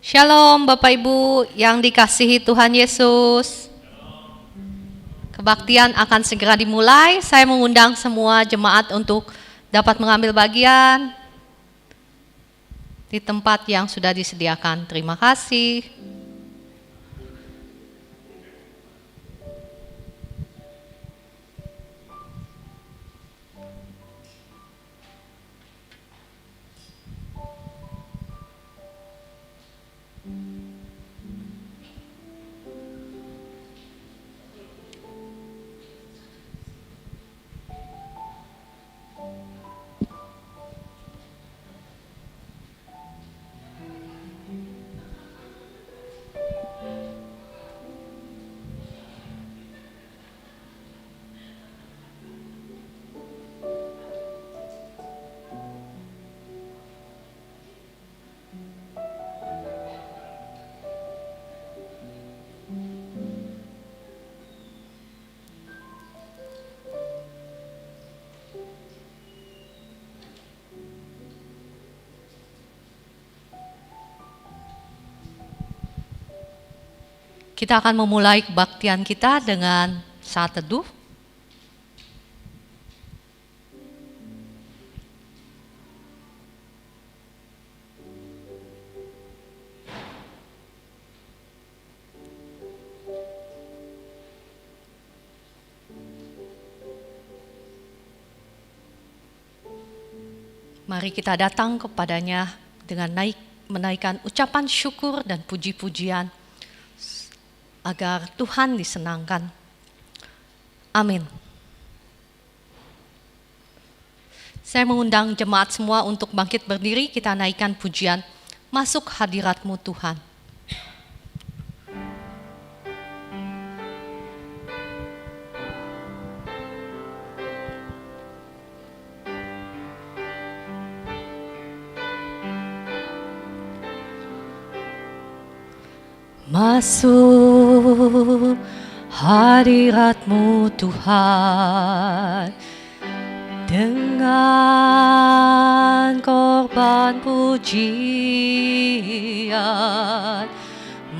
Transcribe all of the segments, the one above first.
Shalom Bapak Ibu yang dikasihi Tuhan Yesus. Kebaktian akan segera dimulai. Saya mengundang semua jemaat untuk dapat mengambil bagian di tempat yang sudah disediakan. Terima kasih. Kita akan memulai kebaktian kita dengan saat teduh. Mari kita datang kepadanya dengan menaikkan ucapan syukur dan puji-pujian agar Tuhan disenangkan. Amin. Saya mengundang jemaat semua untuk bangkit berdiri, kita naikkan pujian, masuk hadirat-Mu Tuhan. Masuk hadirat-Mu Tuhan dengan korban pujian.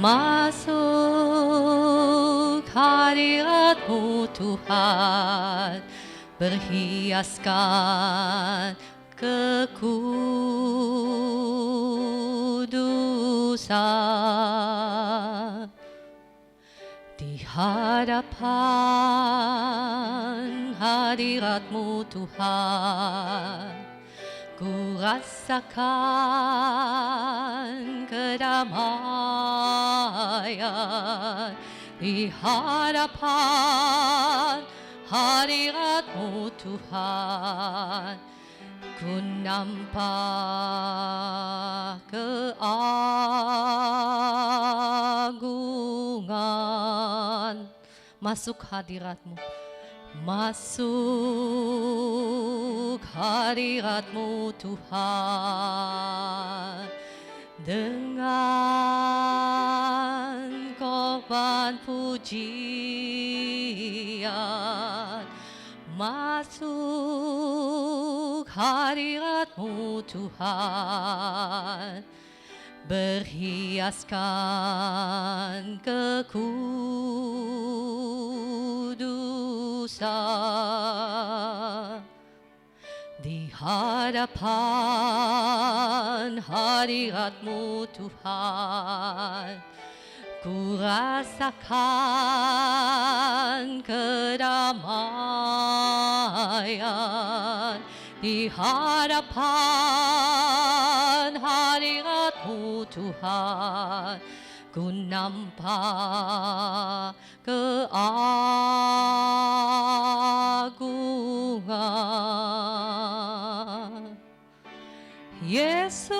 Masuk hadirat-Mu Tuhan, berhiaskan kekudusan. Di hadapan hadirat-Mu Tuhan, ku rasakan kedamaian. Di hadapan hadirat-Mu Tuhan, ku nampak keagungan. Masuk hadirat-Mu, masuk hadirat-Mu Tuhan, dengan korban pujian. Masuk hadirat-Mu Tuhan, berhiaskan kekudusan. Di hadapan hadirat-Mu Tuhan, ku rasakan kedamaian. Di hadapan hadirat-Mu Tuhan, ku nampak keagungan. Yesus,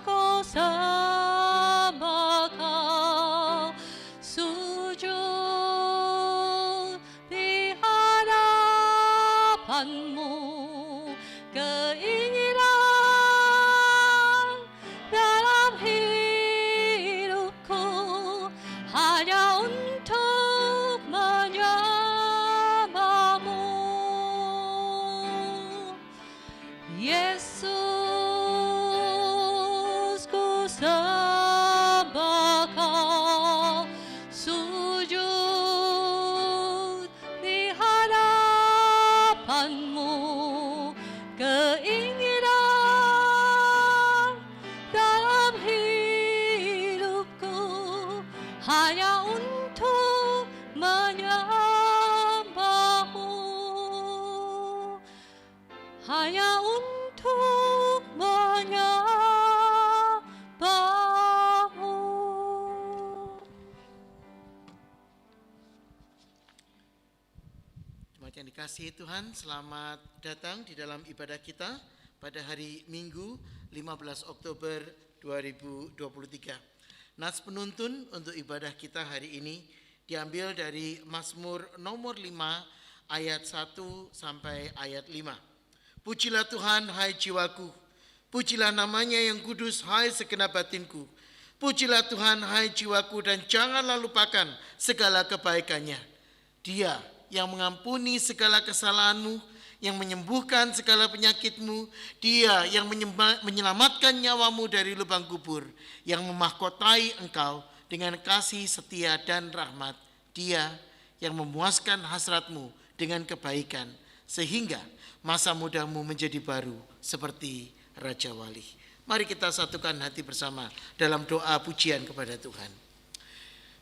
ku sembah Kau, sujud di hadapan-Mu. Keinginan dalam hidupku hanya hanya untuk menyembahmu, hanya untuk menyembahmu. Jemaat yang dikasihi Tuhan, selamat datang di dalam ibadah kita pada hari Minggu 15 Oktober 2023. Nas penuntun untuk ibadah kita hari ini diambil dari Mazmur nomor 5 ayat 1 sampai ayat 5. Pujilah Tuhan, hai jiwaku, pujilah namanya yang kudus, hai segenap batinku. Pujilah Tuhan, hai jiwaku, dan janganlah lupakan segala kebaikannya. Dia yang mengampuni segala kesalahanmu, yang menyembuhkan segala penyakitmu, dia yang menyelamatkan nyawamu dari lubang kubur, yang memahkotai engkau dengan kasih setia dan rahmat, dia yang memuaskan hasratmu dengan kebaikan, sehingga masa mudamu menjadi baru seperti Raja Wali. Mari kita satukan hati bersama dalam doa pujian kepada Tuhan.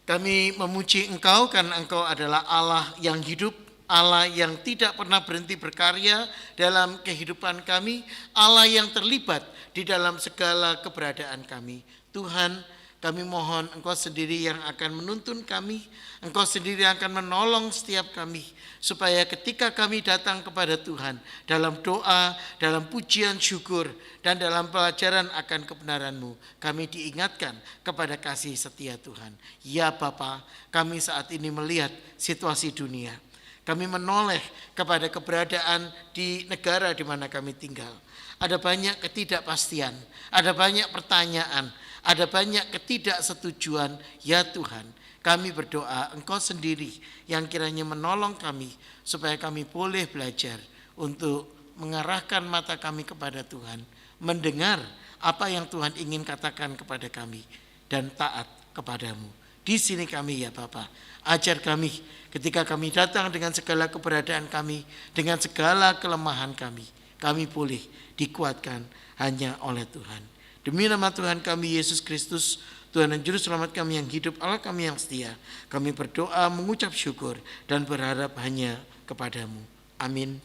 Kami memuji Engkau karena Engkau adalah Allah yang hidup, Allah yang tidak pernah berhenti berkarya dalam kehidupan kami, Allah yang terlibat di dalam segala keberadaan kami. Tuhan, kami mohon Engkau sendiri yang akan menuntun kami, Engkau sendiri yang akan menolong setiap kami, supaya ketika kami datang kepada Tuhan dalam doa, dalam pujian syukur, dan dalam pelajaran akan kebenaran-Mu, kami diingatkan kepada kasih setia Tuhan. Ya Bapa, kami saat ini melihat situasi dunia. Kami menoleh kepada keberadaan di negara di mana kami tinggal. Ada banyak ketidakpastian, ada banyak pertanyaan, ada banyak ketidaksetujuan. Ya Tuhan, kami berdoa Engkau sendiri yang kiranya menolong kami supaya kami boleh belajar untuk mengarahkan mata kami kepada Tuhan, mendengar apa yang Tuhan ingin katakan kepada kami, dan taat kepadamu. Di sini kami ya Bapa, ajar kami ketika kami datang dengan segala keberadaan kami, dengan segala kelemahan kami boleh dikuatkan hanya oleh Tuhan. Demi nama Tuhan kami Yesus Kristus, Tuhan dan Juru Selamat kami yang hidup, Allah kami yang setia, kami berdoa mengucap syukur dan berharap hanya kepadamu. Amin.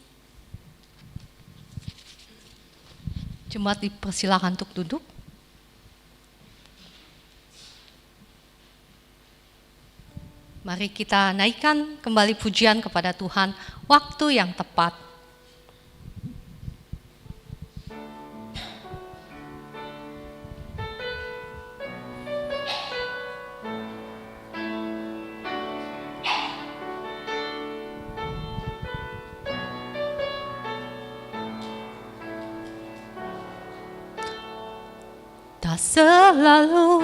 Jemaat dipersilakan untuk duduk. Mari kita naikkan kembali pujian kepada Tuhan, waktu yang tepat. Tak selalu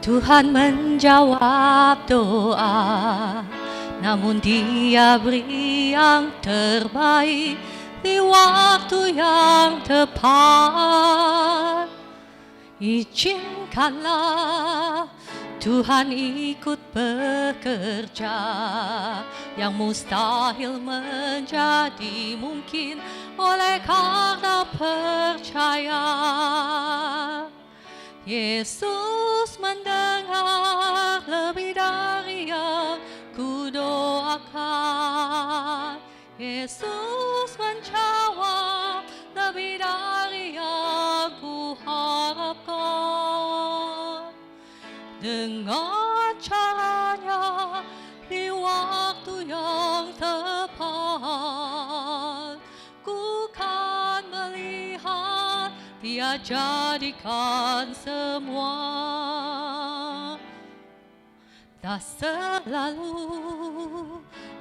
Tuhan menjawab doa, namun Dia beri yang terbaik di waktu yang tepat. Izinkanlah Tuhan ikut bekerja, yang mustahil menjadi mungkin oleh karena percaya. Yesus mendengar lebih dari yang kudoakan. Yesus menjawab lebih dari yang kuharapkan. Dengan caranya di waktu yang tepat, ku kan melihat Dia jadikan semua. Tak selalu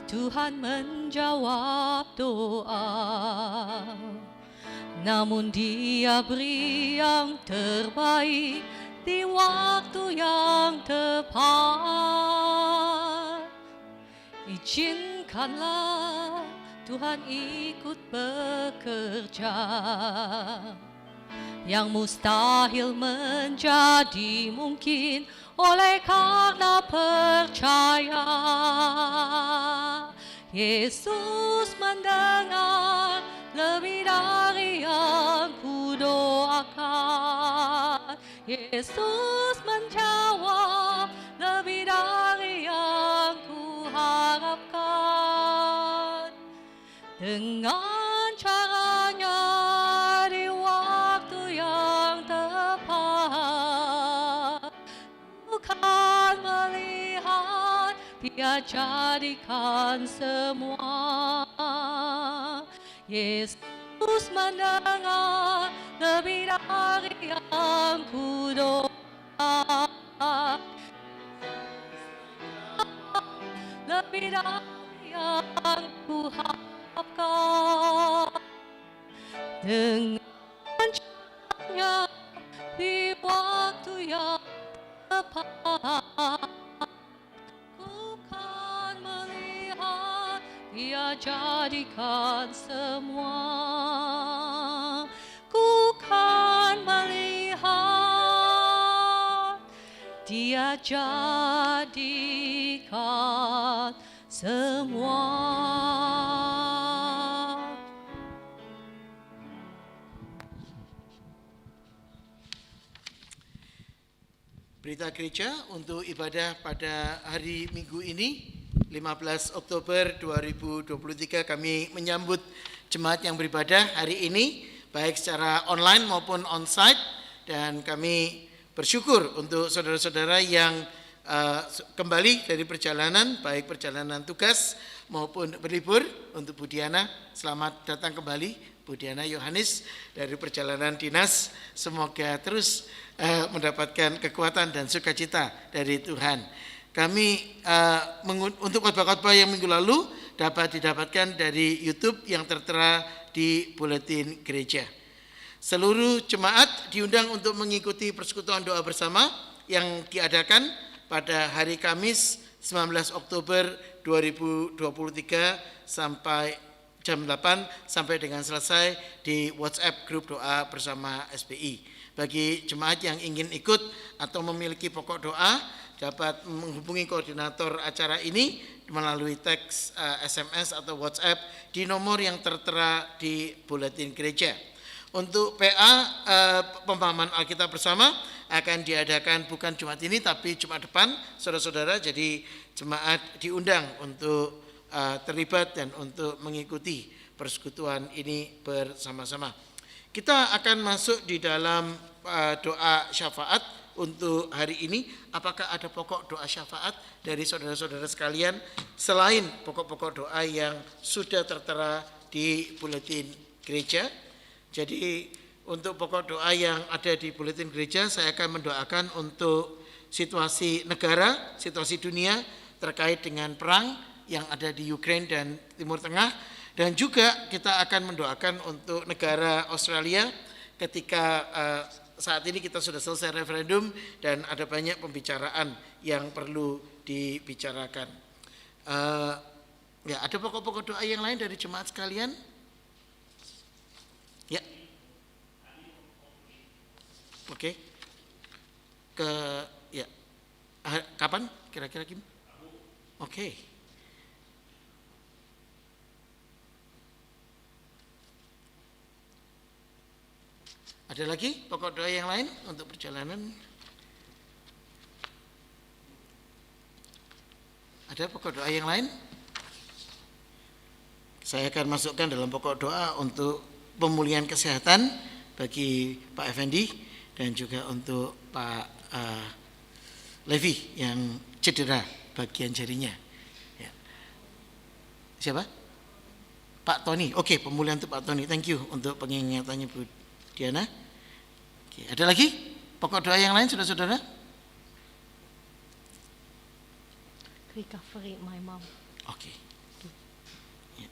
Tuhan menjawab doa, namun Dia beri yang terbaik di waktu yang tepat. Izinkanlah Tuhan ikut bekerja, yang mustahil menjadi mungkin oleh karena percaya. Yesus mendengar lebih dari yang kudoakan. Yesus menjawab dengan caranya di waktu yang tepat. Bukan melihat, Dia jadikan semua. Yesus mendengar lebih dari yang kudoa, lebih dari yang kuharapkan. Dengan caranya di waktu yang tepat, ku kan melihat Dia jadikan semua. Ku kan melihat Dia jadikan semua. Berita gereja untuk ibadah pada hari Minggu ini 15 Oktober 2023 kami menyambut jemaat yang beribadah hari ini baik secara online maupun onsite, dan kami bersyukur untuk saudara-saudara yang kembali dari perjalanan, baik perjalanan tugas maupun berlibur. Untuk Bu Diana, selamat datang kembali Bu Diana Yohanes dari perjalanan dinas. Semoga terus mendapatkan kekuatan dan sukacita dari Tuhan. Kami untuk khotbah-khotbah yang minggu lalu dapat didapatkan dari YouTube yang tertera di buletin gereja. Seluruh jemaat diundang untuk mengikuti persekutuan doa bersama yang diadakan pada hari Kamis 19 Oktober 2023 sampai jam 8 sampai dengan selesai di WhatsApp grup doa bersama SPI. Bagi jemaat yang ingin ikut atau memiliki pokok doa dapat menghubungi koordinator acara ini melalui teks SMS atau WhatsApp di nomor yang tertera di buletin gereja. Untuk PA pemahaman Alkitab bersama akan diadakan bukan Jumat ini tapi Jumat depan, saudara-saudara. Jadi jemaat diundang untuk terlibat dan untuk mengikuti persekutuan ini bersama-sama. Kita akan masuk di dalam doa syafaat untuk hari ini. Apakah ada pokok doa syafaat dari saudara-saudara sekalian selain pokok-pokok doa yang sudah tertera di buletin gereja? Jadi untuk pokok doa yang ada di buletin gereja, saya akan mendoakan untuk situasi negara, situasi dunia terkait dengan perang yang ada di Ukraina dan Timur Tengah, dan juga kita akan mendoakan untuk negara Australia ketika saat ini kita sudah selesai referendum dan ada banyak pembicaraan yang perlu dibicarakan. Ya, ada pokok-pokok doa yang lain dari jemaat sekalian? Ya. Oke. Ya. Kapan kira-kira Kim? Oke. Ada lagi pokok doa yang lain untuk perjalanan? Ada pokok doa yang lain? Saya akan masukkan dalam pokok doa untuk pemulihan kesehatan bagi Pak Effendi dan juga untuk Pak Levi yang cedera bagian jarinya. Ya. Siapa? Pak Tony. Oke, pemulihan untuk Pak Tony. Thank you untuk pengingatannya Bu Diana. Oke, ada lagi pokok doa yang lain saudara-saudara? Recovery my mom. Oke. Ya.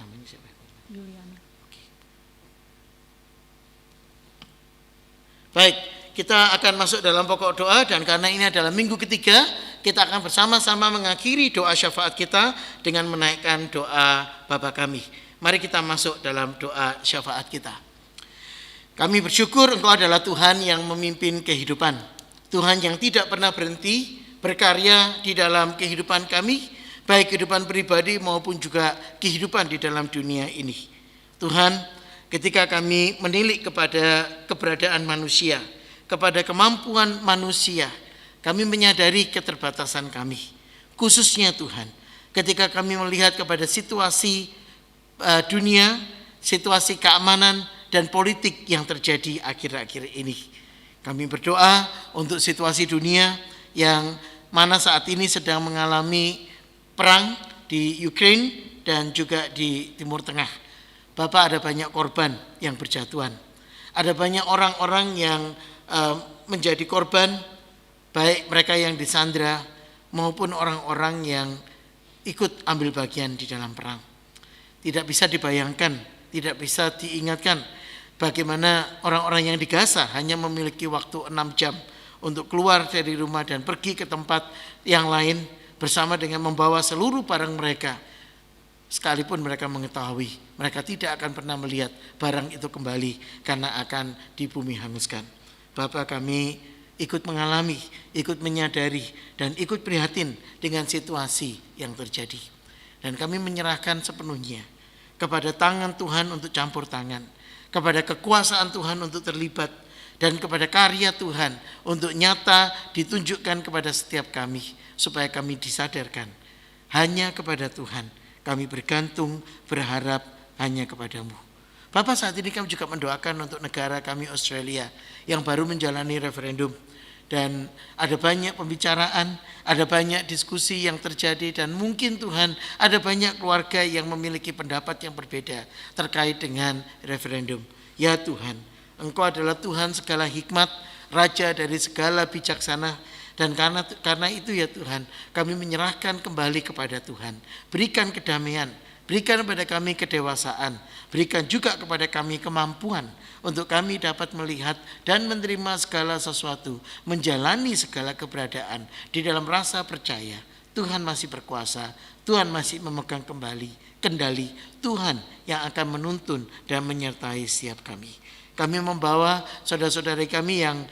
Namanya siapa? Juliana. Oke. Baik, kita akan masuk dalam pokok doa, dan karena ini adalah minggu ketiga, kita akan bersama-sama mengakhiri doa syafaat kita dengan menaikkan doa Bapa kami. Mari kita masuk dalam doa syafaat kita. Kami bersyukur Engkau adalah Tuhan yang memimpin kehidupan. Tuhan yang tidak pernah berhenti berkarya di dalam kehidupan kami, baik kehidupan pribadi maupun juga kehidupan di dalam dunia ini. Tuhan, ketika kami menilik kepada keberadaan manusia, kepada kemampuan manusia, kami menyadari keterbatasan kami, khususnya Tuhan, ketika kami melihat kepada situasi dunia, situasi keamanan dan politik yang terjadi akhir-akhir ini. Kami berdoa untuk situasi dunia yang mana saat ini sedang mengalami perang di Ukraina dan juga di Timur Tengah. Bapak, ada banyak korban yang berjatuhan. Ada banyak orang-orang yang menjadi korban, baik mereka yang disandra maupun orang-orang yang ikut ambil bagian di dalam perang. Tidak bisa dibayangkan, tidak bisa diingatkan bagaimana orang-orang yang di Gaza hanya memiliki waktu 6 jam untuk keluar dari rumah dan pergi ke tempat yang lain bersama dengan membawa seluruh barang mereka. Sekalipun mereka mengetahui, mereka tidak akan pernah melihat barang itu kembali karena akan di bumi hanguskan. Bapak, kami ikut mengalami, ikut menyadari, dan ikut prihatin dengan situasi yang terjadi. Dan kami menyerahkan sepenuhnya kepada tangan Tuhan untuk campur tangan, kepada kekuasaan Tuhan untuk terlibat, dan kepada karya Tuhan untuk nyata ditunjukkan kepada setiap kami, supaya kami disadarkan hanya kepada Tuhan. Kami bergantung, berharap hanya kepadamu. Bapak, saat ini kami juga mendoakan untuk negara kami Australia yang baru menjalani referendum. Dan ada banyak pembicaraan, ada banyak diskusi yang terjadi, dan mungkin Tuhan ada banyak keluarga yang memiliki pendapat yang berbeda terkait dengan referendum. Ya Tuhan, Engkau adalah Tuhan segala hikmat, Raja dari segala bijaksana. Dan karena itu ya Tuhan, kami menyerahkan kembali kepada Tuhan. Berikan kedamaian, berikan kepada kami kedewasaan, berikan juga kepada kami kemampuan untuk kami dapat melihat dan menerima segala sesuatu, menjalani segala keberadaan di dalam rasa percaya Tuhan masih berkuasa, Tuhan masih memegang kembali kendali, Tuhan yang akan menuntun dan menyertai setiap kami. Kami membawa saudara-saudari kami yang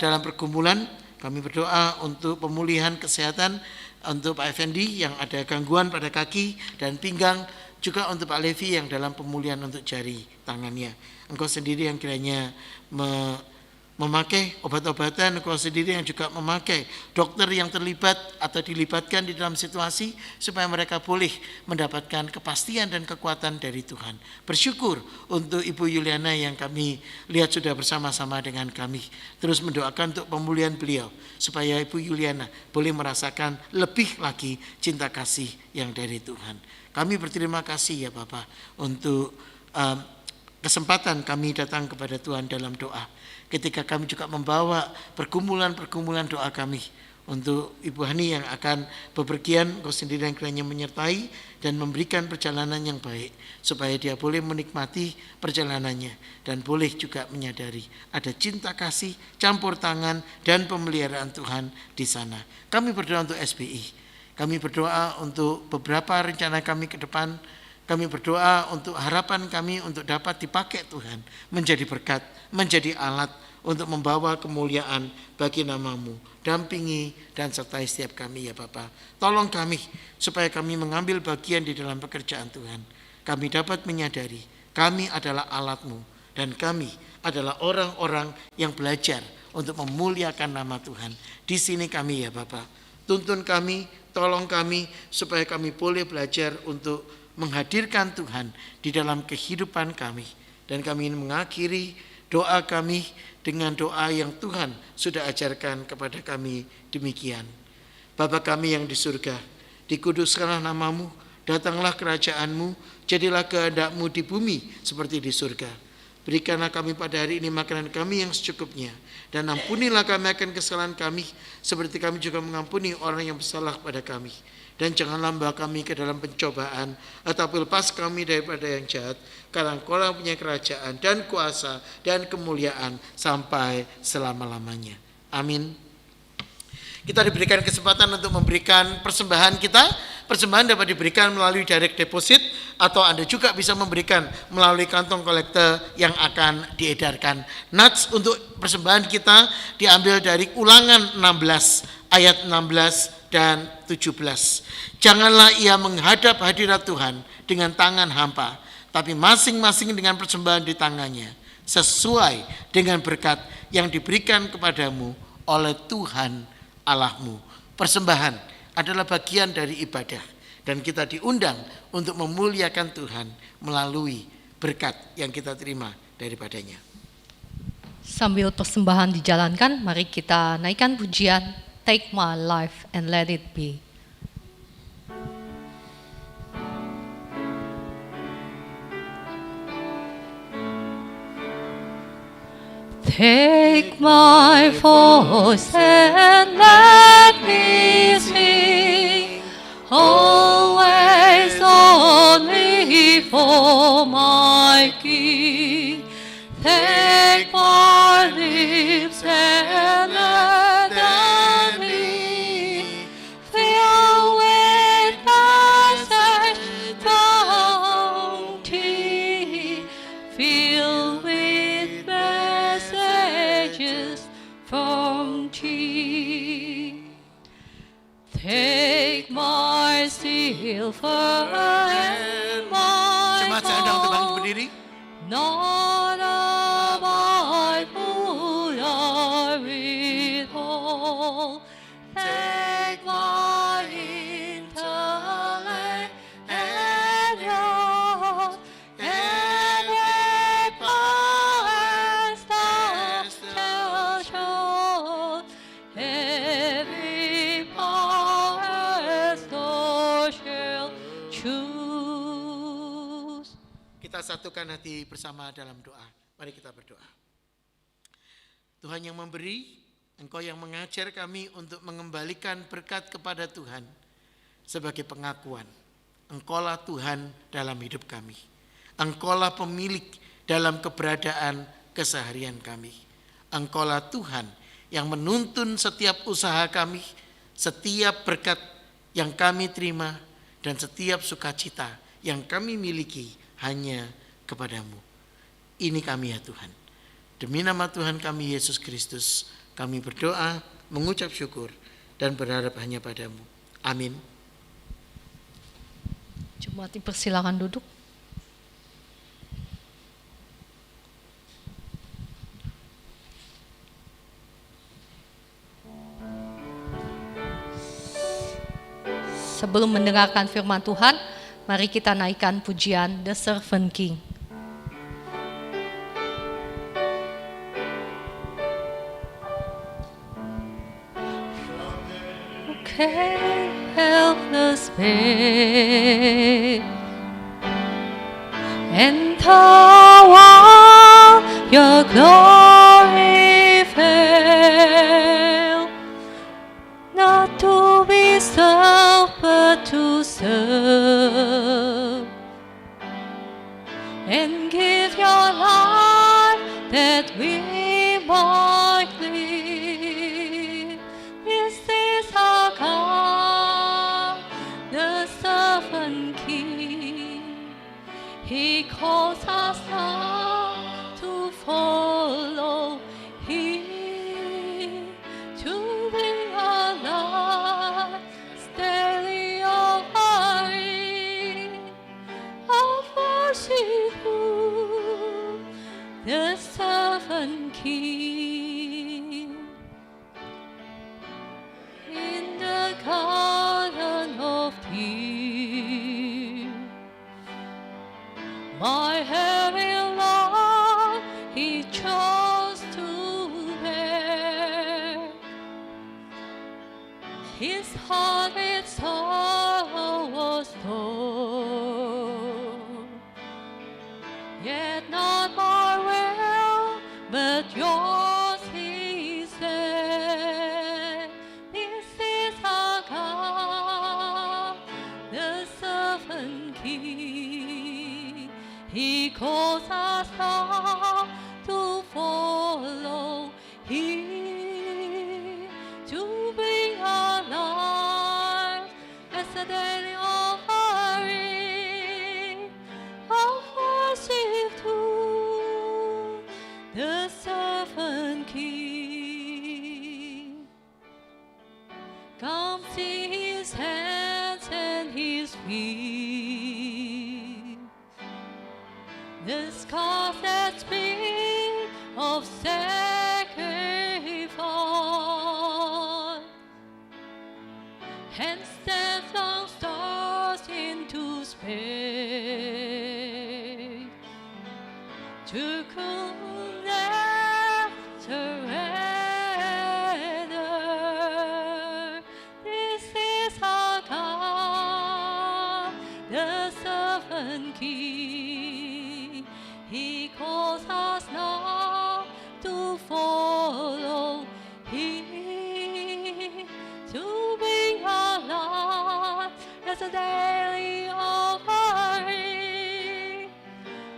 dalam pergumulan. Kami berdoa untuk pemulihan kesehatan untuk Pak Effendi yang ada gangguan pada kaki dan pinggang, juga untuk Pak Levi yang dalam pemulihan untuk jari tangannya. Engkau sendiri yang kiranya memakai obat-obatan, Engkau sendiri yang juga memakai dokter yang terlibat atau dilibatkan di dalam situasi supaya mereka boleh mendapatkan kepastian dan kekuatan dari Tuhan. Bersyukur untuk Ibu Yuliana yang kami lihat sudah bersama-sama dengan kami. Terus mendoakan untuk pemulihan beliau supaya Ibu Yuliana boleh merasakan lebih lagi cinta kasih yang dari Tuhan. Kami berterima kasih ya Bapak untuk kesempatan kami datang kepada Tuhan dalam doa. Ketika kami juga membawa pergumulan-pergumulan doa kami untuk Ibu Hani yang akan bepergian, Engkau sendiri yang kiranya menyertai dan memberikan perjalanan yang baik supaya dia boleh menikmati perjalanannya dan boleh juga menyadari ada cinta kasih, campur tangan dan pemeliharaan Tuhan di sana. Kami berdoa untuk SBI, kami berdoa untuk beberapa rencana kami ke depan. Kami berdoa untuk harapan kami untuk dapat dipakai Tuhan menjadi berkat, menjadi alat untuk membawa kemuliaan bagi nama-Mu. Dampingi dan sertai setiap kami ya Bapa. Tolong kami supaya kami mengambil bagian di dalam pekerjaan Tuhan. Kami dapat menyadari kami adalah alat-Mu dan kami adalah orang-orang yang belajar untuk memuliakan nama Tuhan. Di sini kami ya Bapa. Tuntun kami, tolong kami supaya kami boleh belajar untuk menghadirkan Tuhan di dalam kehidupan kami. Dan kami ingin mengakhiri doa kami dengan doa yang Tuhan sudah ajarkan kepada kami demikian. Bapa kami yang di surga, dikuduskanlah nama-Mu, datanglah kerajaan-Mu, jadilah kehendak-Mu di bumi seperti di surga. Berikanlah kami pada hari ini makanan kami yang secukupnya, dan ampunilah kami akan kesalahan kami, seperti kami juga mengampuni orang yang bersalah pada kami. Dan janganlah membawa kami ke dalam pencobaan, tetapi lepas kami daripada yang jahat, karena Engkau punya kerajaan dan kuasa dan kemuliaan sampai selama-lamanya. Amin. Kita diberikan kesempatan untuk memberikan persembahan kita. Persembahan dapat diberikan melalui direct deposit, atau Anda juga bisa memberikan melalui kantong kolektor yang akan diedarkan. Nats untuk persembahan kita diambil dari Ulangan 16 ayat 16 dan 17. Janganlah ia menghadap hadirat Tuhan dengan tangan hampa, tapi masing-masing dengan persembahan di tangannya, sesuai dengan berkat yang diberikan kepadamu oleh Tuhan Allahmu. Persembahan adalah bagian dari ibadah. Dan kita diundang untuk memuliakan Tuhan melalui berkat yang kita terima daripadanya. Sambil persembahan dijalankan, mari kita naikkan pujian Take My Life and Let It Be. Take my voice and let me sing, always only for my King. Take my lips and let them be filled with message bounty, filled with messages from thee. Take my silver and my Jemaat saya undang untuk bangkit berdiri. not a my food I withhold. Take my intellect and yours, and with my stars shall show. Every power store shall choose. Kita satukan hati bersama dalam doa. Mari kita berdoa. Tuhan yang memberi, Engkau yang mengajar kami untuk mengembalikan berkat kepada Tuhan sebagai pengakuan. Engkaulah Tuhan dalam hidup kami. Engkaulah pemilik dalam keberadaan keseharian kami. Engkaulah Tuhan yang menuntun setiap usaha kami, setiap berkat yang kami terima, dan setiap sukacita yang kami miliki hanya kepadamu. Ini kami ya Tuhan. Demi nama Tuhan kami Yesus Kristus, kami berdoa, mengucap syukur, dan berharap hanya padamu. Amin. Jemaat dipersilakan duduk. Sebelum mendengarkan firman Tuhan, mari kita naikkan pujian The Servant King. Okay, helpless babe, and while your glory fell, not to be served but to serve, and give your life that we might live. This is our God, the Servant King. He calls us now to follow Him, to bring our life steadily offering of worship to the Servant King. In the garden of Eden, my heavy Lord He chose to bear. His heart with sorrow was torn, yet not my will, but yours, He said. This is our God, the Servant King. He calls us now to follow Him, to bring our lives as a daily offering of worship to the Servant King. Come see His hands and His feet, the scars that speak of sacrifice. and send some stars into space to connect together. This is our God, the servant King. He calls us now to follow Him, to bring our life as a daily offering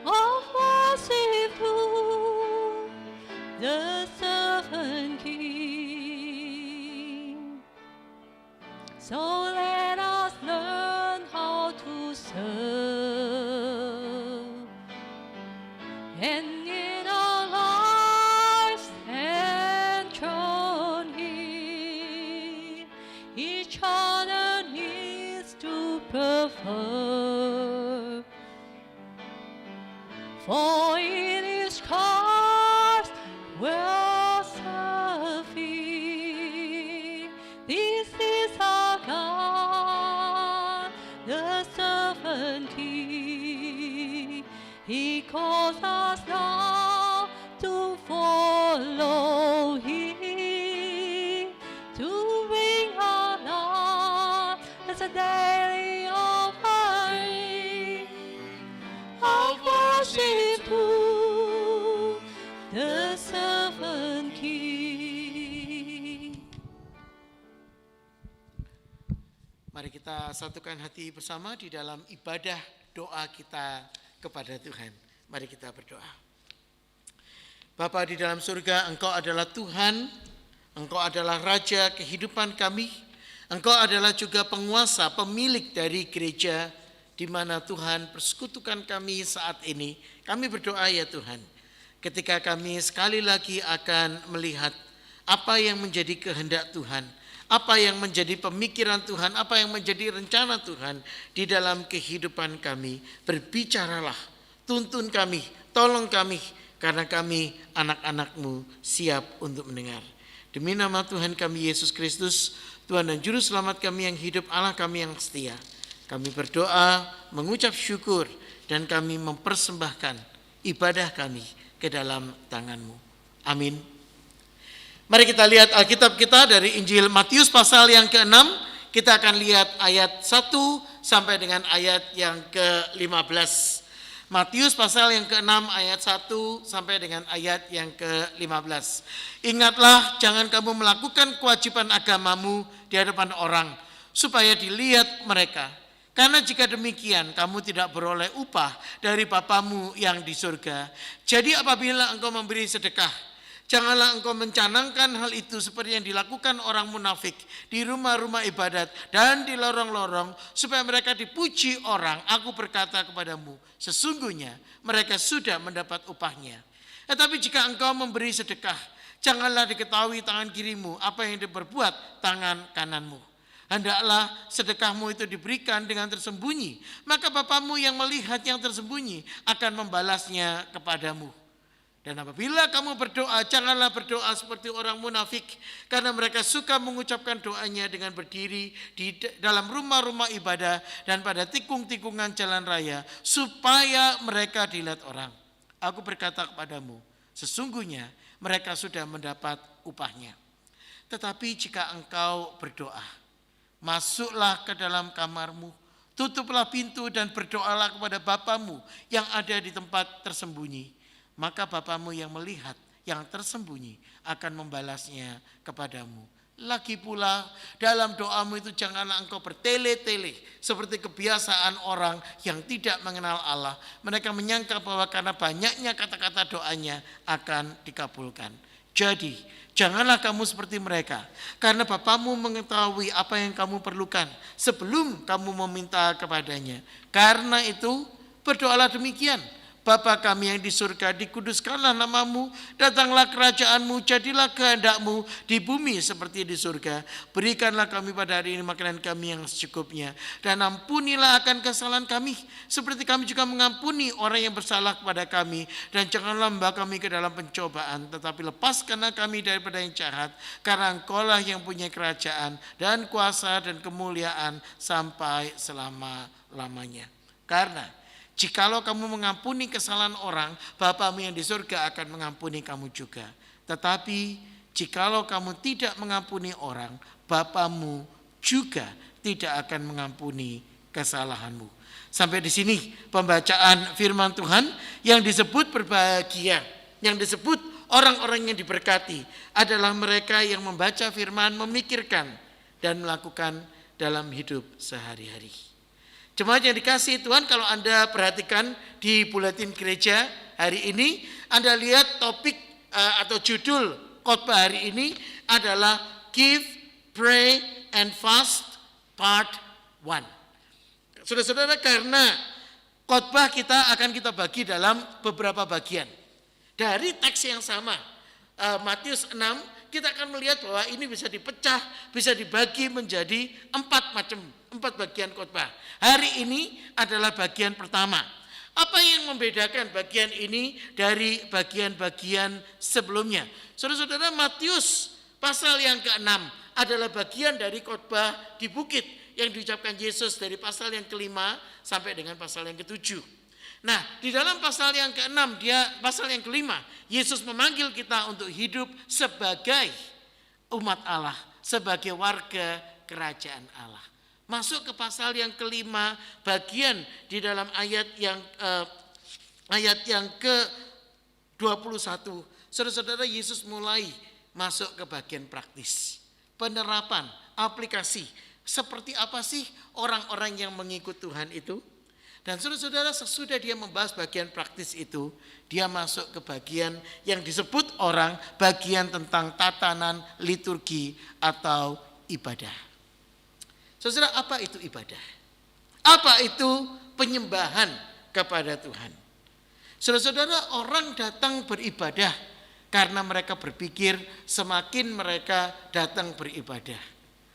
of worship to the servant King. So let us learn how to serve, and in our lives enthrone Him. Each other needs to prefer, for it is Christ will serve Him. This is our God, the servant King. He calls us now to follow Him, to bring our life as a daily offering of worship to the servant King. Mari kita satukan hati bersama di dalam ibadah doa kita kepada Tuhan. Mari kita berdoa. Bapa di dalam surga, Engkau adalah Tuhan, Engkau adalah Raja kehidupan kami, Engkau adalah juga penguasa, pemilik dari gereja di mana Tuhan persekutukan kami saat ini. Kami berdoa ya Tuhan, ketika kami sekali lagi akan melihat apa yang menjadi kehendak Tuhan, apa yang menjadi pemikiran Tuhan, apa yang menjadi rencana Tuhan di dalam kehidupan kami. Berbicaralah, tuntun kami, tolong kami, karena kami anak-anak-Mu siap untuk mendengar. Demi nama Tuhan kami Yesus Kristus, Tuhan dan Juru Selamat kami yang hidup, Allah kami yang setia, kami berdoa, mengucap syukur, dan kami mempersembahkan ibadah kami ke dalam tangan-Mu. Amin. Mari kita lihat Alkitab kita dari Injil Matius pasal yang ke-6. Kita akan lihat ayat 1 sampai dengan ayat yang ke-15. Matius pasal yang ke-6 ayat 1 sampai dengan ayat yang ke-15. Ingatlah, jangan kamu melakukan kewajiban agamamu di hadapan orang, supaya dilihat mereka. Karena jika demikian, kamu tidak beroleh upah dari Bapamu yang di surga. Jadi apabila engkau memberi sedekah, janganlah engkau mencanangkan hal itu seperti yang dilakukan orang munafik di rumah-rumah ibadat dan di lorong-lorong, supaya mereka dipuji orang. Aku berkata kepadamu, sesungguhnya mereka sudah mendapat upahnya. Tetapi jika engkau memberi sedekah, janganlah diketahui tangan kirimu apa yang diperbuat tangan kananmu. Hendaklah sedekahmu itu diberikan dengan tersembunyi, maka Bapamu yang melihat yang tersembunyi akan membalasnya kepadamu. Dan apabila kamu berdoa, janganlah berdoa seperti orang munafik, karena mereka suka mengucapkan doanya dengan berdiri di dalam rumah-rumah ibadah dan pada tikung-tikungan jalan raya, supaya mereka dilihat orang. Aku berkata kepadamu, sesungguhnya mereka sudah mendapat upahnya. Tetapi jika engkau berdoa, masuklah ke dalam kamarmu, tutuplah pintu dan berdoalah kepada Bapamu yang ada di tempat tersembunyi. Maka Bapamu yang melihat yang tersembunyi akan membalasnya kepadamu. Lagi pula dalam doamu itu janganlah engkau bertele-tele seperti kebiasaan orang yang tidak mengenal Allah. Mereka menyangka bahwa karena banyaknya kata-kata doanya akan dikabulkan. Jadi janganlah kamu seperti mereka, karena Bapamu mengetahui apa yang kamu perlukan sebelum kamu meminta kepadanya. Karena itu berdoalah demikian: Bapa kami yang di surga, dikuduskanlah namamu, datanglah kerajaanmu, jadilah kehendakmu di bumi seperti di surga. Berikanlah kami pada hari ini makanan kami yang secukupnya, dan ampunilah akan kesalahan kami, seperti kami juga mengampuni orang yang bersalah kepada kami. Dan janganlah membawa kami ke dalam pencobaan, tetapi lepaskanlah kami daripada yang jahat, karena Engkaulah yang punya kerajaan dan kuasa dan kemuliaan sampai selama-lamanya. Karena jikalau kamu mengampuni kesalahan orang, Bapamu yang di surga akan mengampuni kamu juga. Tetapi jikalau kamu tidak mengampuni orang, Bapamu juga tidak akan mengampuni kesalahanmu. Sampai di sini pembacaan firman Tuhan. Yang disebut berbahagia, yang disebut orang-orang yang diberkati adalah mereka yang membaca firman, memikirkan dan melakukan dalam hidup sehari-hari. Jemaat yang dikasihi Tuhan, kalau Anda perhatikan di buletin gereja hari ini, Anda lihat topik atau judul khotbah hari ini adalah Give, Pray, and Fast Part 1. Saudara-saudara, karena khotbah kita akan kita bagi dalam beberapa bagian. Dari teks yang sama, Matius 6, kita akan melihat bahwa ini bisa dipecah, bisa dibagi menjadi 4 bagian khotbah. Hari ini adalah bagian pertama. Apa yang membedakan bagian ini dari bagian-bagian sebelumnya? Saudara-saudara, Matius pasal yang ke-6 adalah bagian dari khotbah di bukit yang diucapkan Yesus dari pasal yang ke-5 sampai dengan pasal yang ke-7. Nah, di dalam pasal yang ke-6, pasal yang ke-5, Yesus memanggil kita untuk hidup sebagai umat Allah, sebagai warga kerajaan Allah. Masuk ke pasal yang ke-5, bagian di dalam ayat yang ke-21. Saudara-saudara, Yesus mulai masuk ke bagian praktis. Penerapan, aplikasi. Seperti apa sih orang-orang yang mengikut Tuhan itu? Dan saudara-saudara, sesudah dia membahas bagian praktis itu, dia masuk ke bagian yang disebut orang bagian tentang tatanan liturgi atau ibadah. Saudara, apa itu ibadah? Apa itu penyembahan kepada Tuhan? Saudara-saudara, orang datang beribadah karena mereka berpikir semakin mereka datang beribadah,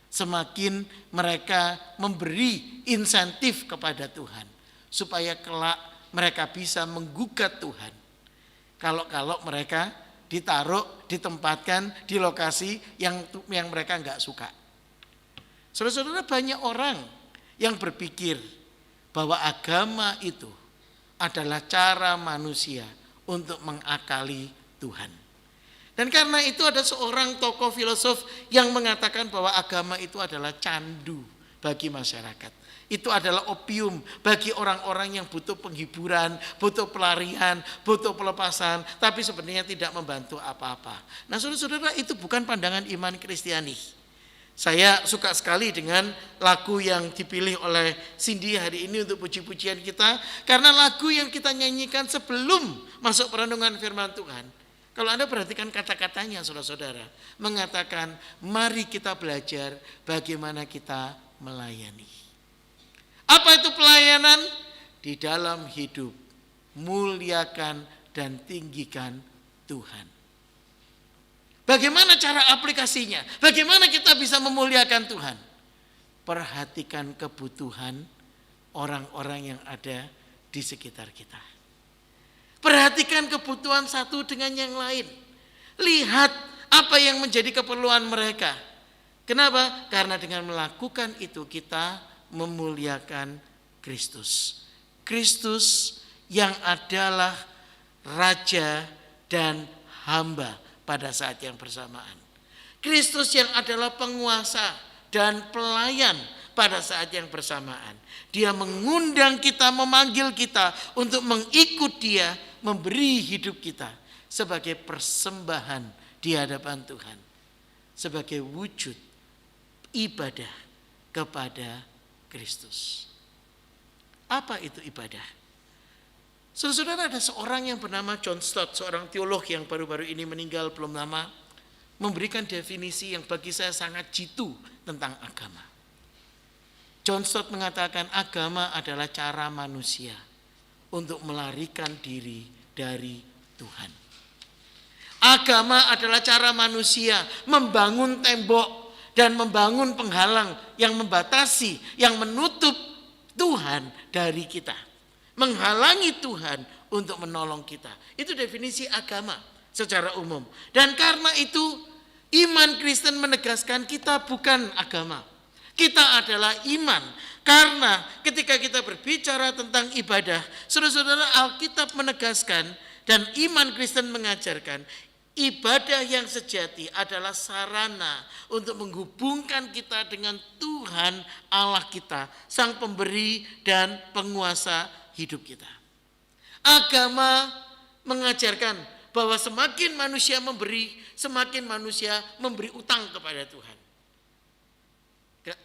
semakin mereka memberi insentif kepada Tuhan, supaya kelak mereka bisa menggugat Tuhan. Kalau mereka ditempatkan di lokasi yang mereka enggak suka. Saudara-saudara, banyak orang yang berpikir bahwa agama itu adalah cara manusia untuk mengakali Tuhan. Dan karena itu ada seorang tokoh filosof yang mengatakan bahwa agama itu adalah candu bagi masyarakat. Itu adalah opium bagi orang-orang yang butuh penghiburan, butuh pelarian, butuh pelepasan, tapi sebenarnya tidak membantu apa-apa. Nah, saudara-saudara, itu bukan pandangan iman Kristiani. Saya suka sekali dengan lagu yang dipilih oleh Cindy hari ini untuk puji-pujian kita, karena lagu yang kita nyanyikan sebelum masuk perenungan firman Tuhan. Kalau Anda perhatikan kata-katanya, saudara-saudara, mengatakan mari kita belajar bagaimana kita melayani. Apa itu pelayanan? Di dalam hidup, muliakan dan tinggikan Tuhan. Bagaimana cara aplikasinya? Bagaimana kita bisa memuliakan Tuhan? Perhatikan kebutuhan orang-orang yang ada di sekitar kita. Perhatikan kebutuhan satu dengan yang lain. Lihat apa yang menjadi keperluan mereka. Kenapa? Karena dengan melakukan itu kita memuliakan Kristus. Kristus yang adalah Raja dan hamba pada saat yang bersamaan. Kristus yang adalah penguasa dan pelayan pada saat yang bersamaan. Dia mengundang kita, memanggil kita untuk mengikut dia, memberi hidup kita sebagai persembahan di hadapan Tuhan, sebagai wujud ibadah kepada Kristus. Apa itu ibadah? Saudara-saudara, ada seorang yang bernama John Stott, seorang teolog yang baru-baru ini meninggal belum lama, memberikan definisi yang bagi saya sangat jitu tentang agama. John Stott mengatakan agama adalah cara manusia untuk melarikan diri dari Tuhan. Agama adalah cara manusia membangun tembok dan membangun penghalang yang membatasi, yang menutup Tuhan dari kita. Menghalangi Tuhan untuk menolong kita. Itu definisi agama secara umum. Dan karena itu iman Kristen menegaskan kita bukan agama. Kita adalah iman. Karena ketika kita berbicara tentang ibadah, saudara-saudara, Alkitab menegaskan dan iman Kristen mengajarkan ibadah yang sejati adalah sarana untuk menghubungkan kita dengan Tuhan Allah kita, Sang Pemberi dan Penguasa hidup kita. Agama mengajarkan bahwa semakin manusia memberi, semakin manusia memberi utang kepada Tuhan.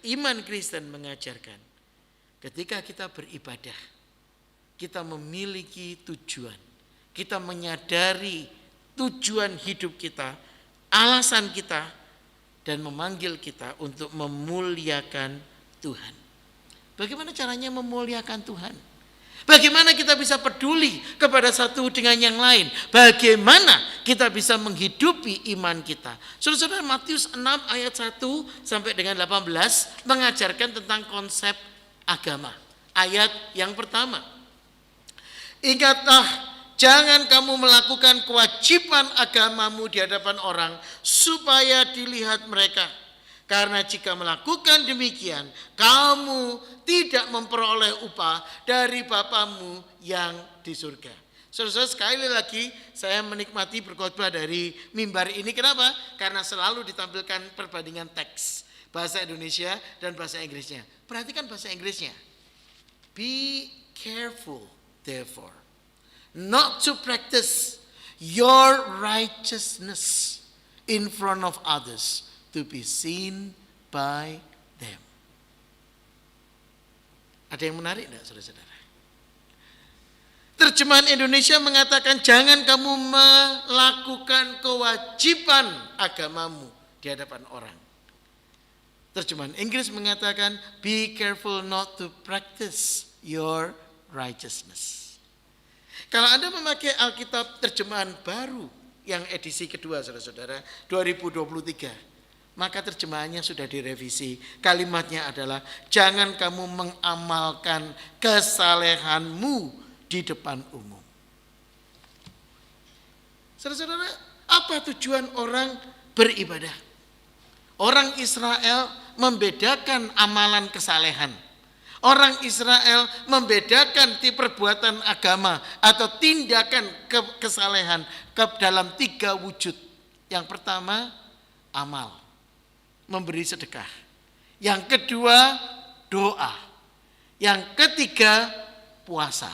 Iman Kristen mengajarkan ketika kita beribadah, kita memiliki tujuan. Kita menyadari tujuan hidup kita, alasan kita, dan memanggil kita untuk memuliakan Tuhan. Bagaimana caranya memuliakan Tuhan? Bagaimana kita bisa peduli kepada satu dengan yang lain? Bagaimana kita bisa menghidupi iman kita? Saudara-saudara, Matius 6 ayat 1 sampai dengan 18 mengajarkan tentang konsep agama. Ayat yang pertama. Ingatlah, jangan kamu melakukan kewajiban agamamu di hadapan orang supaya dilihat mereka. Karena jika melakukan demikian, kamu tidak memperoleh upah dari Bapamu yang di surga. Saudara, sekali lagi saya menikmati berkhotbah dari mimbar ini. Kenapa? Karena selalu ditampilkan perbandingan teks bahasa Indonesia dan bahasa Inggrisnya. Perhatikan bahasa Inggrisnya. Be careful, therefore, not to practice your righteousness in front of others, to be seen by them. Ada yang menarik enggak, saudara-saudara? Terjemahan Indonesia mengatakan jangan kamu melakukan kewajiban agamamu di hadapan orang. Terjemahan Inggris mengatakan be careful not to practice your righteousness. Kalau Anda memakai Alkitab terjemahan baru yang edisi kedua, saudara-saudara, 2023, maka terjemahannya sudah direvisi. Kalimatnya adalah jangan kamu mengamalkan kesalehanmu di depan umum. Saudara-saudara, apa tujuan orang beribadah? Orang Israel membedakan amalan kesalehan. Orang Israel membedakan perbuatan agama atau tindakan kesalehan dalam 3 wujud. Yang pertama, amal. Memberi sedekah. Yang kedua, doa. Yang ketiga, puasa.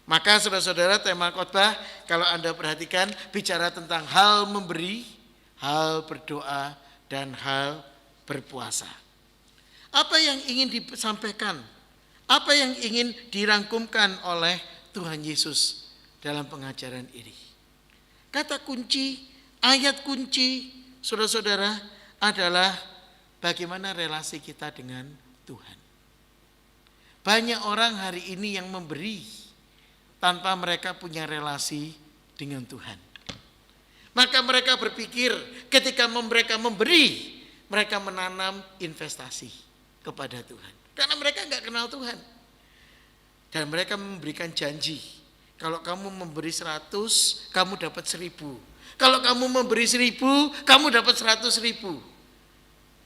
Maka saudara-saudara, tema khotbah kalau Anda perhatikan bicara tentang hal memberi, hal berdoa, dan hal berpuasa. Apa yang ingin disampaikan? Apa yang ingin dirangkumkan oleh Tuhan Yesus dalam pengajaran ini? Kata kunci, ayat kunci, saudara-saudara, adalah bagaimana relasi kita dengan Tuhan. Banyak orang hari ini yang memberi tanpa mereka punya relasi dengan Tuhan. Maka mereka berpikir ketika mereka memberi, mereka menanam investasi kepada Tuhan. Karena mereka enggak kenal Tuhan. Dan mereka memberikan janji. Kalau kamu memberi 100, kamu dapat 1000. Kalau kamu memberi 1000, kamu dapat 100.000.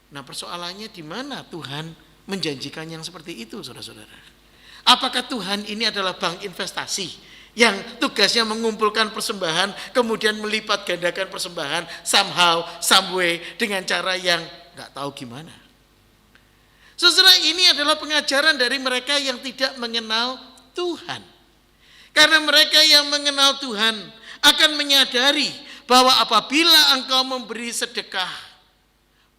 Nah, persoalannya di mana Tuhan menjanjikan yang seperti itu, saudara-saudara? Apakah Tuhan ini adalah bank investasi yang tugasnya mengumpulkan persembahan, kemudian melipat gandakan persembahan somehow, some way, dengan cara yang nggak tahu gimana? Saudara, ini adalah pengajaran dari mereka yang tidak mengenal Tuhan. Karena mereka yang mengenal Tuhan akan menyadari bahwa apabila engkau memberi sedekah,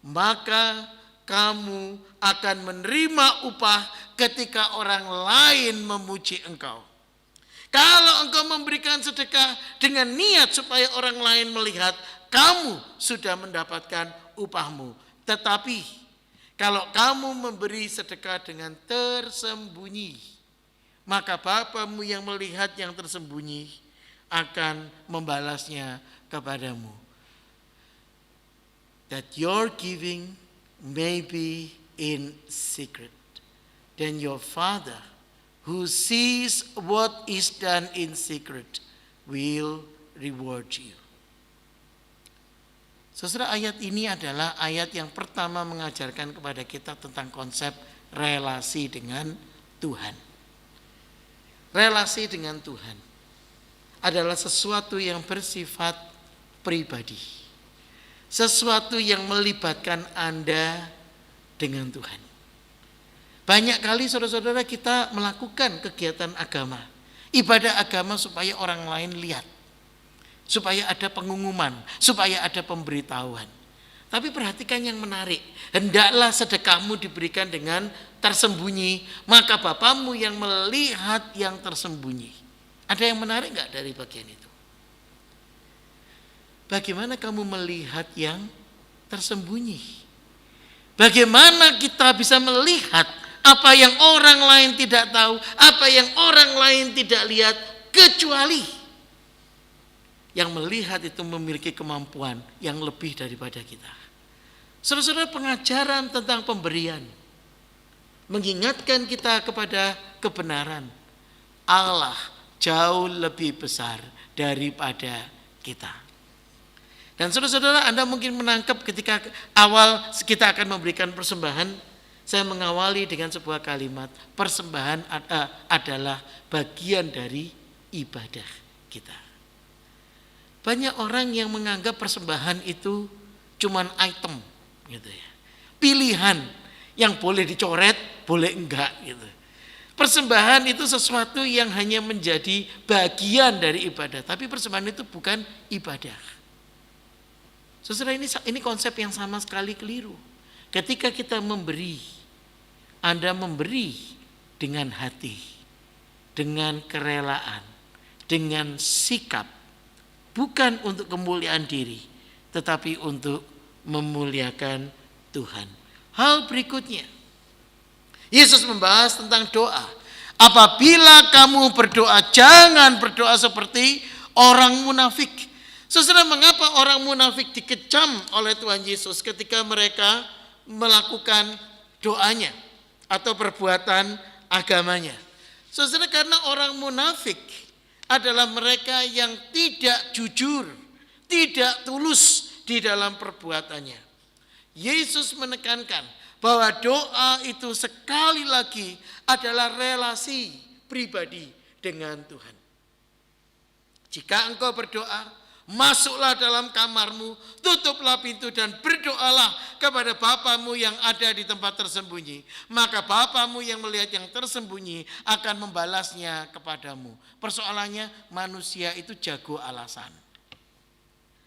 maka kamu akan menerima upah ketika orang lain memuji engkau. Kalau engkau memberikan sedekah dengan niat supaya orang lain melihat, kamu sudah mendapatkan upahmu. Tetapi kalau kamu memberi sedekah dengan tersembunyi, maka Bapamu yang melihat yang tersembunyi akan membalasnya kepadamu. That your giving may be in secret. Then your Father who sees what is done in secret will reward you. Saudara, ayat ini adalah ayat yang pertama mengajarkan kepada kita tentang konsep relasi dengan Tuhan. Relasi dengan Tuhan adalah sesuatu yang bersifat pribadi. Sesuatu yang melibatkan Anda dengan Tuhan. Banyak kali saudara-saudara kita melakukan kegiatan agama, ibadah agama supaya orang lain lihat, supaya ada pengumuman, supaya ada pemberitahuan. Tapi perhatikan yang menarik, hendaklah sedekahmu diberikan dengan tersembunyi, maka Bapamu yang melihat yang tersembunyi. Ada yang menarik enggak dari bagian itu? Bagaimana kamu melihat yang tersembunyi? Bagaimana kita bisa melihat apa yang orang lain tidak tahu, apa yang orang lain tidak lihat, kecuali yang melihat itu memiliki kemampuan yang lebih daripada kita. Saudara-saudara, pengajaran tentang pemberian mengingatkan kita kepada kebenaran. Allah jauh lebih besar daripada kita. Dan saudara-saudara, Anda mungkin menangkap ketika awal kita akan memberikan persembahan, saya mengawali dengan sebuah kalimat, persembahan adalah bagian dari ibadah kita. Banyak orang yang menganggap persembahan itu cuman item gitu ya. Pilihan yang boleh dicoret, boleh enggak gitu. Persembahan itu sesuatu yang hanya menjadi bagian dari ibadah, tapi persembahan itu bukan ibadah. Saudara, ini konsep yang sama sekali keliru. Ketika kita memberi, Anda memberi dengan hati, dengan kerelaan, dengan sikap, bukan untuk kemuliaan diri, tetapi untuk memuliakan Tuhan. Hal berikutnya, Yesus membahas tentang doa. Apabila kamu berdoa, jangan berdoa seperti orang munafik. Saudara, mengapa orang munafik dikecam oleh Tuhan Yesus ketika mereka melakukan doanya atau perbuatan agamanya? Saudara, karena orang munafik adalah mereka yang tidak jujur, tidak tulus di dalam perbuatannya. Yesus menekankan bahwa doa itu sekali lagi adalah relasi pribadi dengan Tuhan. Jika engkau berdoa, masuklah dalam kamarmu, tutuplah pintu dan berdoalah kepada Bapamu yang ada di tempat tersembunyi. Maka Bapamu yang melihat yang tersembunyi akan membalasnya kepadamu. Persoalannya, manusia itu jago alasan.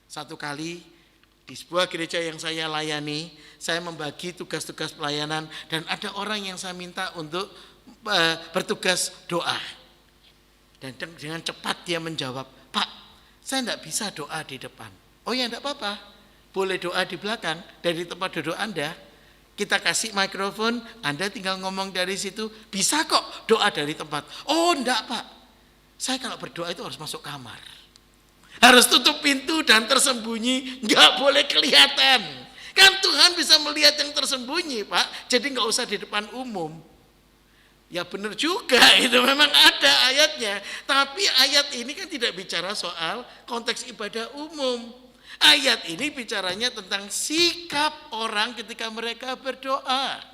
Satu kali di sebuah gereja yang saya layani, saya membagi tugas-tugas pelayanan dan ada orang yang saya minta untuk bertugas doa. Dan dengan cepat dia menjawab, "Pak, saya tidak bisa doa di depan." "Oh ya, tidak apa-apa, boleh doa di belakang dari tempat duduk Anda. Kita kasih mikrofon, Anda tinggal ngomong dari situ, bisa kok doa dari tempat." "Oh enggak Pak, saya kalau berdoa itu harus masuk kamar. Harus tutup pintu dan tersembunyi, enggak boleh kelihatan. Kan Tuhan bisa melihat yang tersembunyi Pak, jadi enggak usah di depan umum." Ya benar juga, itu memang ada ayatnya. Tapi ayat ini kan tidak bicara soal konteks ibadah umum. Ayat ini bicaranya tentang sikap orang ketika mereka berdoa.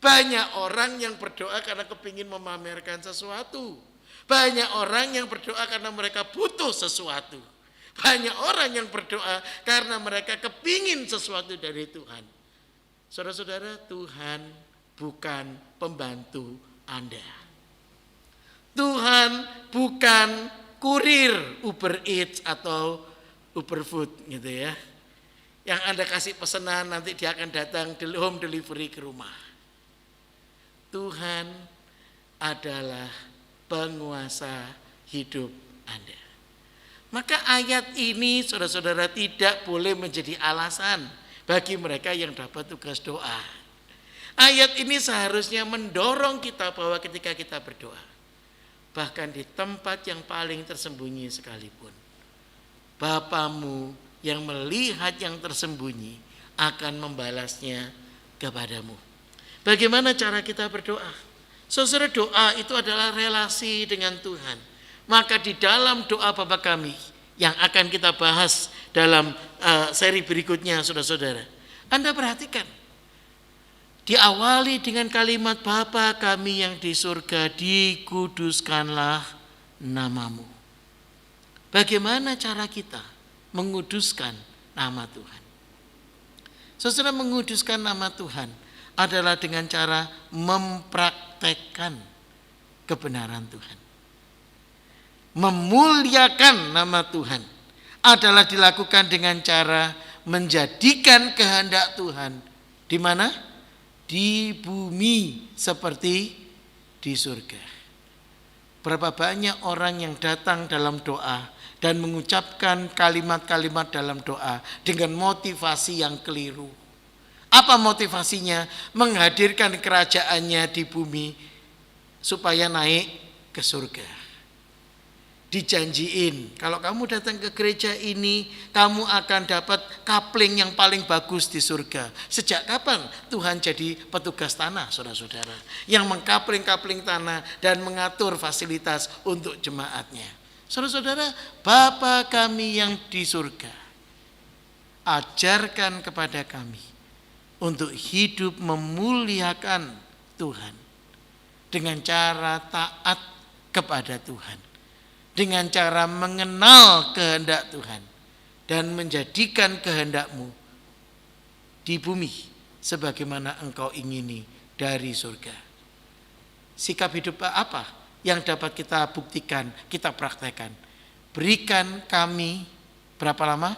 Banyak orang yang berdoa karena kepingin memamerkan sesuatu. Banyak orang yang berdoa karena mereka butuh sesuatu. Banyak orang yang berdoa karena mereka kepingin sesuatu dari Tuhan. Saudara-saudara, Tuhan bukan pembantu Anda. Tuhan bukan kurir Uber Eats atau Uber Food gitu ya. Yang Anda kasih pesanan nanti dia akan datang home delivery ke rumah. Tuhan adalah penguasa hidup Anda. Maka ayat ini saudara-saudara tidak boleh menjadi alasan bagi mereka yang dapat tugas doa. Ayat ini seharusnya mendorong kita bahwa ketika kita berdoa, bahkan di tempat yang paling tersembunyi sekalipun. Bapamu yang melihat yang tersembunyi akan membalasnya kepadamu. Bagaimana cara kita berdoa? Saudara, doa itu adalah relasi dengan Tuhan. Maka di dalam doa Bapa kami yang akan kita bahas dalam seri berikutnya, saudara-saudara, Anda perhatikan, diawali dengan kalimat Bapa kami yang di surga, dikuduskanlah namamu. Bagaimana cara kita menguduskan nama Tuhan? Saudara, menguduskan nama Tuhan adalah dengan cara mempraktekkan kebenaran Tuhan. Memuliakan nama Tuhan adalah dilakukan dengan cara menjadikan kehendak Tuhan di mana? Di bumi seperti di surga. Berapa banyak orang yang datang dalam doa dan mengucapkan kalimat-kalimat dalam doa dengan motivasi yang keliru. Apa motivasinya? Menghadirkan kerajaannya di bumi supaya naik ke surga. Dijanjiin, kalau kamu datang ke gereja ini, kamu akan dapat kapling yang paling bagus di surga. Sejak kapan Tuhan jadi petugas tanah, saudara-saudara, yang mengkapling-kapling tanah dan mengatur fasilitas untuk jemaatnya? Saudara-saudara, Bapa kami yang di surga, ajarkan kepada kami untuk hidup memuliakan Tuhan dengan cara taat kepada Tuhan, dengan cara mengenal kehendak Tuhan dan menjadikan kehendak-Mu di bumi sebagaimana Engkau ingini dari surga. Sikap hidup apa yang dapat kita buktikan, kita praktekkan? Berikan kami berapa lama?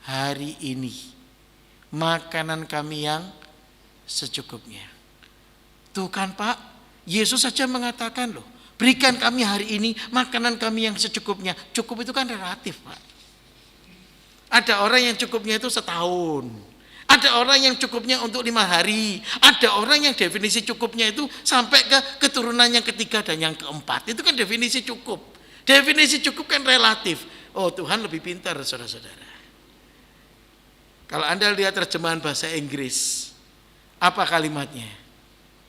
Hari ini makanan kami yang secukupnya. Tuh kan Pak, Yesus saja mengatakan loh, berikan kami hari ini makanan kami yang secukupnya. Cukup itu kan relatif, Pak. Ada orang yang cukupnya itu setahun. Ada orang yang cukupnya untuk 5 hari. Ada orang yang definisi cukupnya itu sampai ke keturunan yang ketiga dan yang keempat. Itu kan definisi cukup. Definisi cukup kan relatif. Oh, Tuhan lebih pintar, saudara-saudara. Kalau Anda lihat terjemahan bahasa Inggris, apa kalimatnya?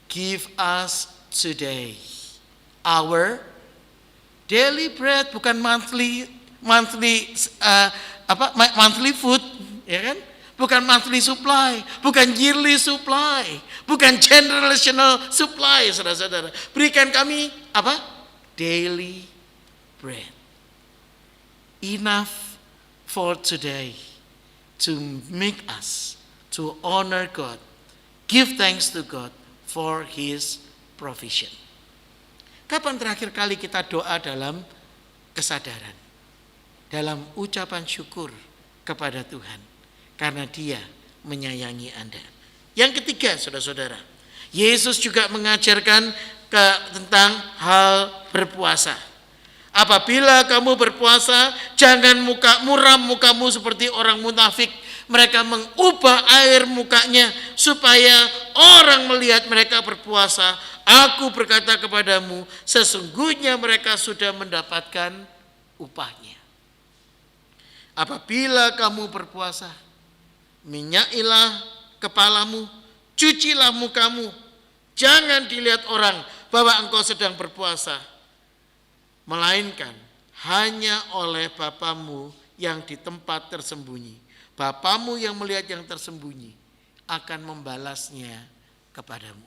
Give us today our daily bread, bukan monthly food, ya kan? Bukan monthly supply, bukan yearly supply, bukan generational supply, saudara-saudara. Berikan kami apa? Daily bread. Enough for today to make us to honor God, give thanks to God for His provision. Kapan terakhir kali kita doa dalam kesadaran, dalam ucapan syukur kepada Tuhan karena Dia menyayangi Anda? Yang ketiga, saudara-saudara, Yesus juga mengajarkan tentang hal berpuasa. Apabila kamu berpuasa, jangan muram mukamu seperti orang munafik. Mereka mengubah air mukanya supaya orang melihat mereka berpuasa. Aku berkata kepadamu, sesungguhnya mereka sudah mendapatkan upahnya. Apabila kamu berpuasa, minyakilah kepalamu, cucilah mukamu. Jangan dilihat orang bahwa engkau sedang berpuasa, melainkan hanya oleh Bapamu yang di tempat tersembunyi. Bapamu yang melihat yang tersembunyi akan membalasnya kepadamu.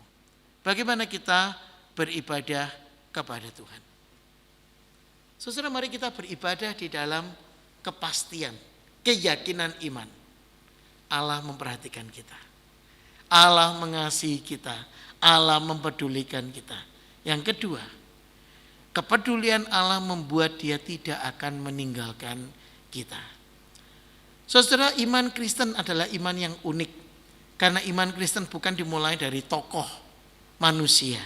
Bagaimana kita beribadah kepada Tuhan? Saudara, mari kita beribadah di dalam kepastian, keyakinan iman. Allah memperhatikan kita. Allah mengasihi kita. Allah mempedulikan kita. Yang kedua, kepedulian Allah membuat Dia tidak akan meninggalkan kita. Saudara, iman Kristen adalah iman yang unik. Karena iman Kristen bukan dimulai dari tokoh manusia.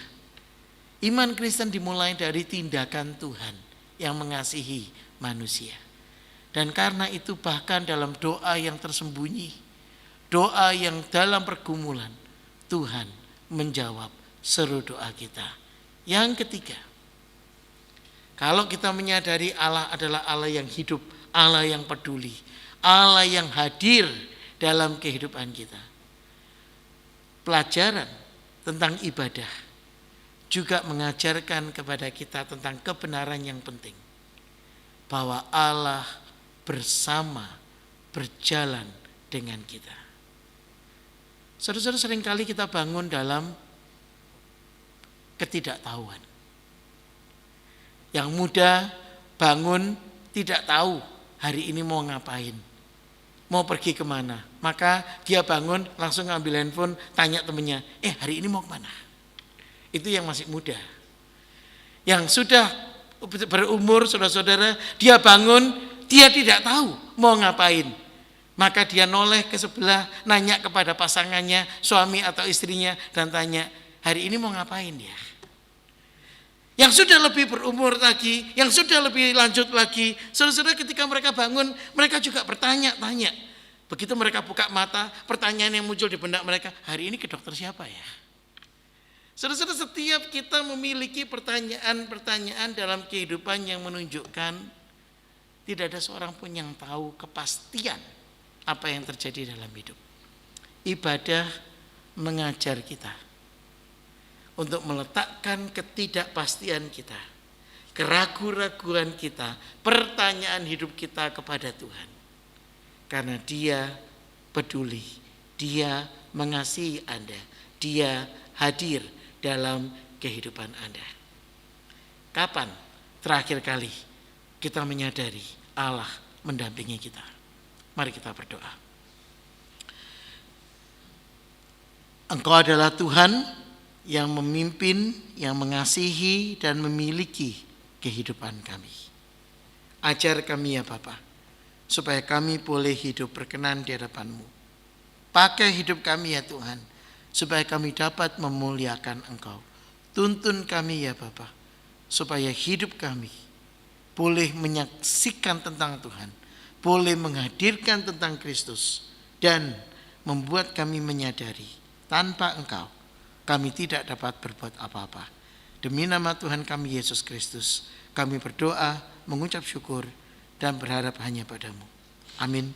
Iman Kristen dimulai dari tindakan Tuhan yang mengasihi manusia. Dan karena itu bahkan dalam doa yang tersembunyi, doa yang dalam pergumulan, Tuhan menjawab seru doa kita. Yang ketiga, Kalau kita menyadari Allah adalah Allah yang hidup, Allah yang peduli, Allah yang hadir dalam kehidupan kita. Pelajaran tentang ibadah juga mengajarkan kepada kita tentang kebenaran yang penting. Bahwa Allah bersama berjalan dengan kita. Saudara-saudara, seringkali kita bangun dalam ketidaktahuan. Yang muda bangun tidak tahu hari ini mau ngapain, mau pergi kemana. Maka dia bangun langsung ngambil handphone, tanya temennya, hari ini mau kemana? Itu yang masih muda. Yang sudah berumur, saudara-saudara, dia bangun, dia tidak tahu mau ngapain. Maka dia noleh ke sebelah, nanya kepada pasangannya, suami atau istrinya, dan tanya, hari ini mau ngapain dia? Yang sudah lebih berumur lagi, yang sudah lebih lanjut lagi, saudara-saudara, ketika mereka bangun, mereka juga bertanya-tanya. Begitu mereka buka mata, pertanyaan yang muncul di benak mereka, hari ini ke dokter siapa ya? Saudara-saudara, setiap kita memiliki pertanyaan-pertanyaan dalam kehidupan yang menunjukkan tidak ada seorang pun yang tahu kepastian apa yang terjadi dalam hidup. Ibadah mengajar kita untuk meletakkan ketidakpastian kita, keraguan-raguan kita, pertanyaan hidup kita kepada Tuhan. Karena Dia peduli, Dia mengasihi Anda, Dia hadir dalam kehidupan Anda. Kapan terakhir kali kita menyadari Allah mendampingi kita? Mari kita berdoa. Engkau adalah Tuhan yang memimpin, yang mengasihi dan memiliki kehidupan kami. Ajar kami ya Bapa, supaya kami boleh hidup berkenan di hadapan-Mu. Pakai hidup kami ya Tuhan, supaya kami dapat memuliakan Engkau. Tuntun kami ya Bapa, supaya hidup kami boleh menyaksikan tentang Tuhan, boleh menghadirkan tentang Kristus, dan membuat kami menyadari tanpa Engkau kami tidak dapat berbuat apa-apa. Demi nama Tuhan kami Yesus Kristus, kami berdoa, mengucap syukur, dan berharap hanya padamu. Amin.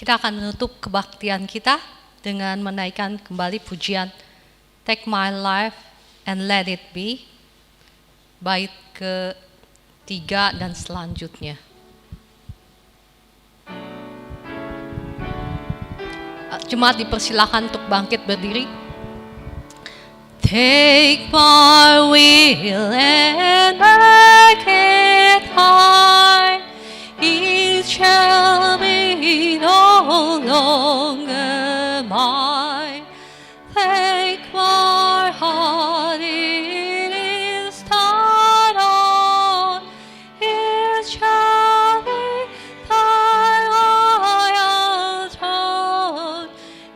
Kita akan menutup kebaktian kita dengan menaikkan kembali pujian Take My Life and Let It Be, bait ke-3 dan selanjutnya. Jemaat dipersilakan untuk bangkit berdiri. Take my will and make it high, it shall be no longer mine. Take my heart, it is thine own, it shall be thy royal throne,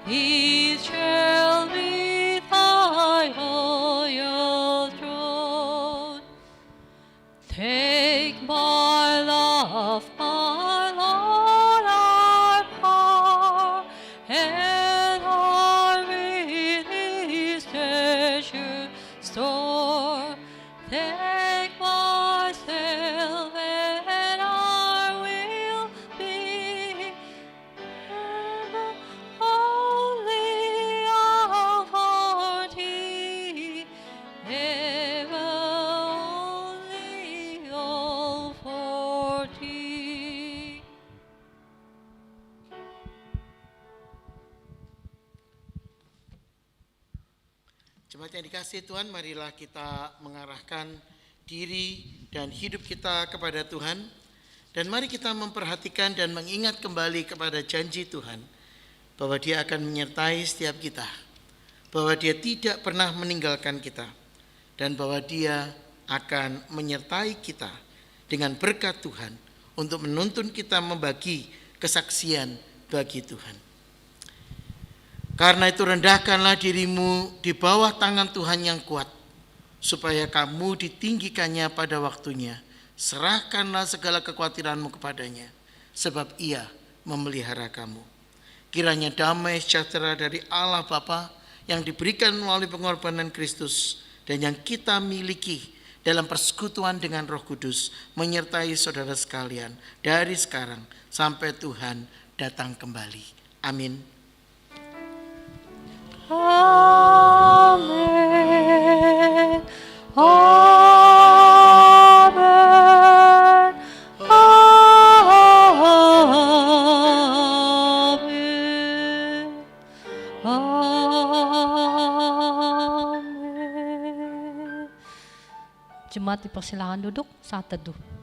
it shall be thy royal throne. Take my love, my Lord, our power, and our release treasure store. Take myself, and I will be ever only all for thee, ever only all for thee. Jemaat yang dikasihi Tuhan, marilah kita mengarahkan diri dan hidup kita kepada Tuhan. Dan mari kita memperhatikan dan mengingat kembali kepada janji Tuhan, bahwa Dia akan menyertai setiap kita, bahwa Dia tidak pernah meninggalkan kita, dan bahwa Dia akan menyertai kita dengan berkat Tuhan untuk menuntun kita membagi kesaksian bagi Tuhan. Karena itu rendahkanlah dirimu di bawah tangan Tuhan yang kuat, supaya kamu ditinggikannya pada waktunya. Serahkanlah segala kekhawatiranmu kepadanya, sebab ia memelihara kamu. Kiranya damai sejahtera dari Allah Bapa yang diberikan melalui pengorbanan Kristus dan yang kita miliki dalam persekutuan dengan Roh Kudus menyertai saudara sekalian dari sekarang sampai Tuhan datang kembali. Amin. Amen. Amen. Amen. Amen. Jemaat dipersilakan duduk saat teduh.